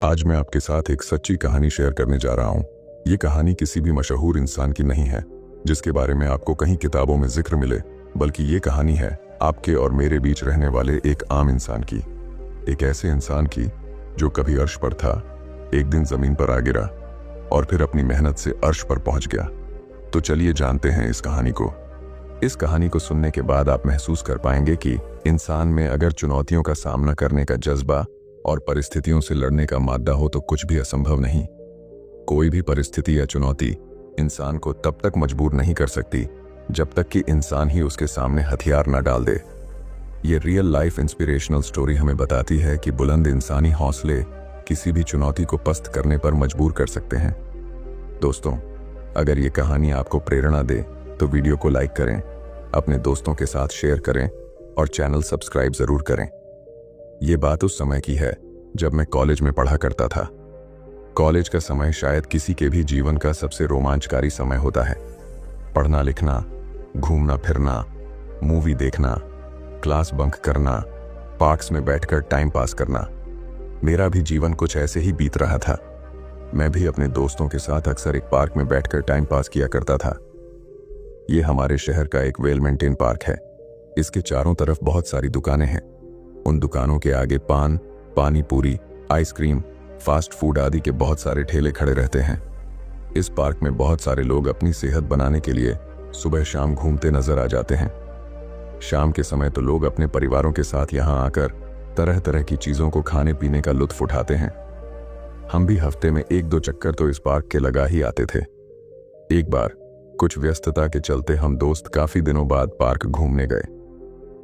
आज मैं आपके साथ एक सच्ची कहानी शेयर करने जा रहा हूँ। ये कहानी किसी भी मशहूर इंसान की नहीं है जिसके बारे में आपको कहीं किताबों में जिक्र मिले, बल्कि ये कहानी है आपके और मेरे बीच रहने वाले एक आम इंसान की। एक ऐसे इंसान की जो कभी अर्श पर था, एक दिन जमीन पर आ गिरा और फिर अपनी मेहनत से अर्श पर पहुंच गया। तो चलिए जानते हैं इस कहानी को। इस कहानी को सुनने के बाद आप महसूस कर पाएंगे कि इंसान में अगर चुनौतियों का सामना करने का जज्बा और परिस्थितियों से लड़ने का मादा हो तो कुछ भी असंभव नहीं। कोई भी परिस्थिति या चुनौती इंसान को तब तक मजबूर नहीं कर सकती जब तक कि इंसान ही उसके सामने हथियार न डाल दे। ये रियल लाइफ इंस्पिरेशनल स्टोरी हमें बताती है कि बुलंद इंसानी हौसले किसी भी चुनौती को पस्त करने पर मजबूर कर सकते हैं। दोस्तों, अगर ये कहानी आपको प्रेरणा दे तो वीडियो को लाइक करें, अपने दोस्तों के साथ शेयर करें और चैनल सब्सक्राइब जरूर करें। ये बात उस समय की है जब मैं कॉलेज में पढ़ा करता था। कॉलेज का समय शायद किसी के भी जीवन का सबसे रोमांचकारी समय होता है। पढ़ना लिखना, घूमना फिरना, मूवी देखना, क्लास बंक करना, पार्क्स में बैठकर टाइम पास करना। मेरा भी जीवन कुछ ऐसे ही बीत रहा था। मैं भी अपने दोस्तों के साथ अक्सर एक पार्क में बैठकर टाइम पास किया करता था। ये हमारे शहर का एक वेल मेंटेन पार्क है। इसके चारों तरफ बहुत सारी दुकानें हैं। उन दुकानों के आगे पान, पानी पूरी, आइसक्रीम, फास्ट फूड आदि के बहुत सारे ठेले खड़े रहते हैं। इस पार्क में बहुत सारे लोग अपनी सेहत बनाने के लिए सुबह शाम घूमते नजर आ जाते हैं। शाम के समय तो लोग अपने परिवारों के साथ यहाँ आकर तरह तरह की चीजों को खाने पीने का लुत्फ उठाते हैं। हम भी हफ्ते में एक दो चक्कर तो इस पार्क के लगा ही आते थे। एक बार कुछ व्यस्तता के चलते हम दोस्त काफी दिनों बाद पार्क घूमने गए।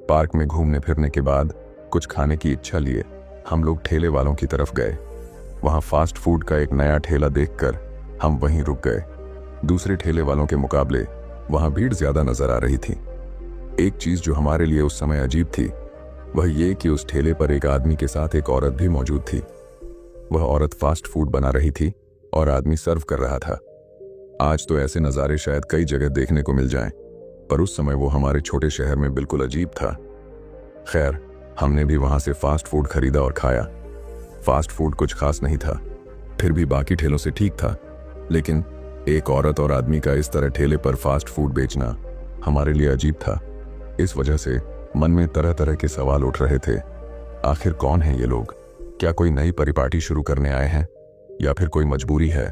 पार्क में घूमने फिरने के बाद कुछ खाने की इच्छा लिए हम लोग ठेले वालों की तरफ गए। वहां फास्ट फूड का एक नया ठेला देखकर हम वहीं रुक गए। दूसरे ठेले वालों के मुकाबले वहां भीड़ ज्यादा नजर आ रही थी। एक चीज जो हमारे लिए उस समय अजीब थी वह ये कि उस ठेले पर एक आदमी के साथ एक औरत भी मौजूद थी। वह औरत फास्ट फूड बना रही थी और आदमी सर्व कर रहा था। आज तो ऐसे नज़ारे शायद कई जगह देखने को मिल जाएं, पर उस समय वो हमारे छोटे शहर में बिल्कुल अजीब था। खैर, हमने भी वहां से फास्ट फूड खरीदा और खाया। फास्ट फूड कुछ खास नहीं था, फिर भी बाकी ठेलों से ठीक था, लेकिन एक औरत और आदमी का इस तरह ठेले पर फास्ट फूड बेचना हमारे लिए अजीब था। इस वजह से मन में तरह तरह के सवाल उठ रहे थे। आखिर कौन है ये लोग? क्या कोई नई परिपाटी शुरू करने आए हैं या फिर कोई मजबूरी है?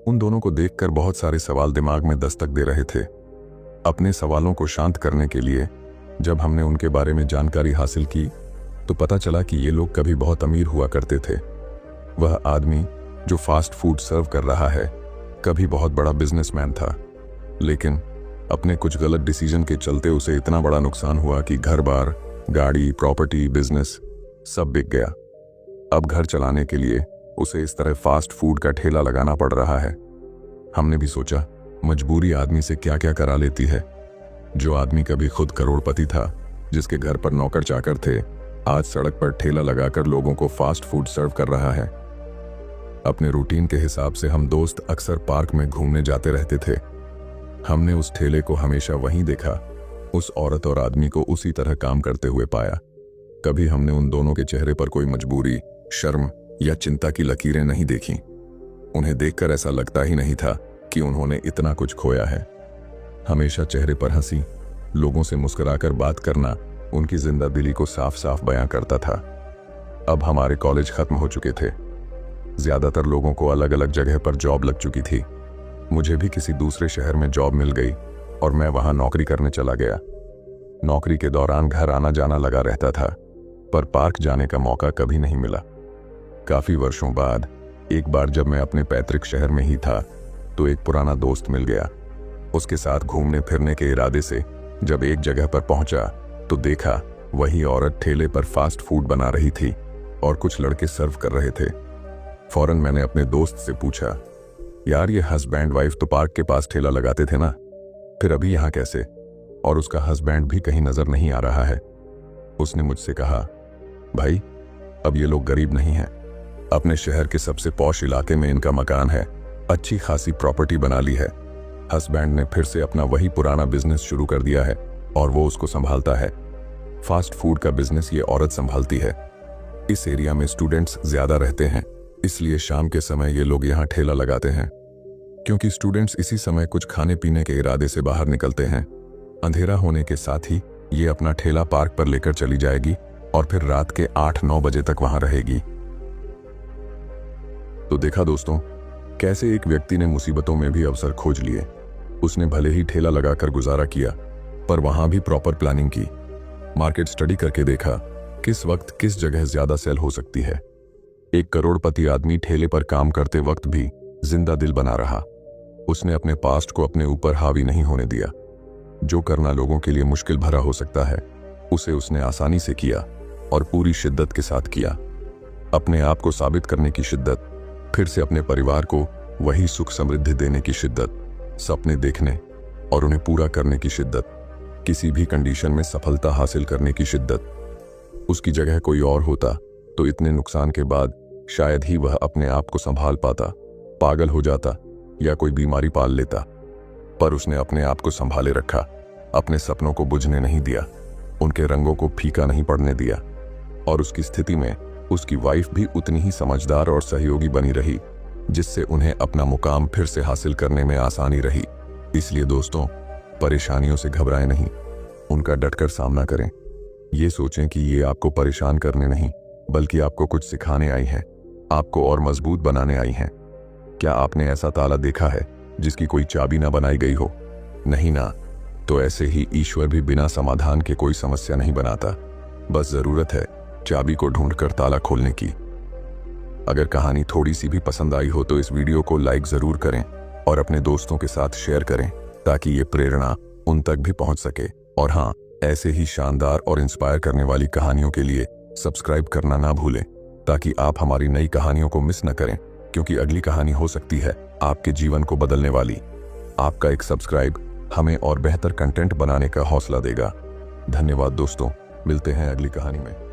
उन दोनों को देखकर बहुत सारे सवाल दिमाग में दस्तक दे रहे थे। अपने सवालों को शांत करने के लिए जब हमने उनके बारे में जानकारी हासिल की तो पता चला कि ये लोग कभी बहुत अमीर हुआ करते थे। वह आदमी जो फास्ट फूड सर्व कर रहा है कभी बहुत बड़ा बिजनेसमैन था, लेकिन अपने कुछ गलत डिसीजन के चलते उसे इतना बड़ा नुकसान हुआ कि घर बार, गाड़ी, प्रॉपर्टी, बिजनेस सब बिक गया। अब घर चलाने के लिए उसे इस तरह फास्ट फूड का ठेला लगाना पड़ रहा है। हमने भी सोचा, मजबूरी आदमी से क्या क्या करा लेती है। जो आदमी कभी खुद करोड़पति था, जिसके घर पर नौकर चाकर थे, आज सड़क पर ठेला लगाकर लोगों को फास्ट फूड सर्व कर रहा है। अपने रूटीन के हिसाब से हम दोस्त अक्सर पार्क में घूमने जाते रहते थे। हमने उस ठेले को हमेशा वहीं देखा, उस औरत और आदमी को उसी तरह काम करते हुए पाया। कभी हमने उन दोनों के चेहरे पर कोई मजबूरी, शर्म या चिंता की लकीरें नहीं देखी। उन्हें देखकर ऐसा लगता ही नहीं था कि उन्होंने इतना कुछ खोया है। हमेशा चेहरे पर हंसी, लोगों से मुस्कुराकर बात करना उनकी जिंदा दिली को साफ साफ बयां करता था। अब हमारे कॉलेज खत्म हो चुके थे। ज्यादातर लोगों को अलग अलग जगह पर जॉब लग चुकी थी। मुझे भी किसी दूसरे शहर में जॉब मिल गई और मैं वहां नौकरी करने चला गया। नौकरी के दौरान घर आना जाना लगा रहता था, पर पार्क जाने का मौका कभी नहीं मिला। काफी वर्षों बाद एक बार जब मैं अपने पैतृक शहर में ही था तो एक पुराना दोस्त मिल गया। उसके साथ घूमने फिरने के इरादे से जब एक जगह पर पहुंचा तो देखा वही औरत ठेले पर फास्ट फूड बना रही थी और कुछ लड़के सर्व कर रहे थे। फौरन मैंने अपने दोस्त से पूछा, यार ये हस्बैंड वाइफ तो पार्क के पास ठेला लगाते थे ना, फिर अभी यहाँ कैसे? और उसका हस्बैंड भी कहीं नजर नहीं आ रहा है। उसने मुझसे कहा, भाई अब ये लोग गरीब नहीं हैं। अपने शहर के सबसे पॉश इलाके में इनका मकान है, अच्छी खासी प्रॉपर्टी बना ली है। हस्बैंड ने फिर से अपना वही पुराना बिजनेस शुरू कर दिया है और वो उसको संभालता है। फास्ट फूड का बिजनेस ये औरत संभालती है। इस एरिया में स्टूडेंट्स ज्यादा रहते हैं, इसलिए शाम के समय ये लोग यहाँ ठेला लगाते हैं, क्योंकि स्टूडेंट्स इसी समय कुछ खाने पीने के इरादे से बाहर निकलते हैं। अंधेरा होने के साथ ही ये अपना ठेला पार्क पर लेकर चली जाएगी और फिर रात के 8-9 बजे तक वहां रहेगी। तो देखा दोस्तों, कैसे एक व्यक्ति ने मुसीबतों में भी अवसर खोज लिए। उसने भले ही ठेला लगाकर गुजारा किया, पर वहां भी प्रॉपर प्लानिंग की, मार्केट स्टडी करके देखा किस वक्त किस जगह ज्यादा सेल हो सकती है। एक करोड़पति आदमी ठेले पर काम करते वक्त भी जिंदा दिल बना रहा। उसने अपने पास्ट को अपने ऊपर हावी नहीं होने दिया। जो करना लोगों के लिए मुश्किल भरा हो सकता है, उसे उसने आसानी से किया और पूरी शिद्दत के साथ किया। अपने आप को साबित करने की शिद्दत, फिर से अपने परिवार को वही सुख समृद्धि देने की शिद्दत, सपने देखने और उन्हें पूरा करने की शिद्दत, किसी भी कंडीशन में सफलता हासिल करने की शिद्दत। उसकी जगह कोई और होता तो इतने नुकसान के बाद शायद ही वह अपने आप को संभाल पाता, पागल हो जाता या कोई बीमारी पाल लेता। पर उसने अपने आप को संभाले रखा, अपने सपनों को बुझने नहीं दिया, उनके रंगों को फीका नहीं पड़ने दिया। और उसकी स्थिति में उसकी वाइफ भी उतनी ही समझदार और सहयोगी बनी रही, जिससे उन्हें अपना मुकाम फिर से हासिल करने में आसानी रही। इसलिए दोस्तों, परेशानियों से घबराएं नहीं, उनका डटकर सामना करें। ये सोचें कि ये आपको परेशान करने नहीं, बल्कि आपको कुछ सिखाने आई हैं, आपको और मजबूत बनाने आई हैं। क्या आपने ऐसा ताला देखा है जिसकी कोई चाबी ना बनाई गई हो? नहीं ना। तो ऐसे ही ईश्वर भी बिना समाधान के कोई समस्या नहीं बनाता, बस जरूरत है चाबी को ढूंढकर ताला खोलने की। अगर कहानी थोड़ी सी भी पसंद आई हो तो इस वीडियो को लाइक जरूर करें और अपने दोस्तों के साथ शेयर करें, ताकि ये प्रेरणा उन तक भी पहुंच सके। और हाँ, ऐसे ही शानदार और इंस्पायर करने वाली कहानियों के लिए सब्सक्राइब करना ना भूलें, ताकि आप हमारी नई कहानियों को मिस न करें, क्योंकि अगली कहानी हो सकती है आपके जीवन को बदलने वाली। आपका एक सब्सक्राइब हमें और बेहतर कंटेंट बनाने का हौसला देगा। धन्यवाद दोस्तों, मिलते हैं अगली कहानी में।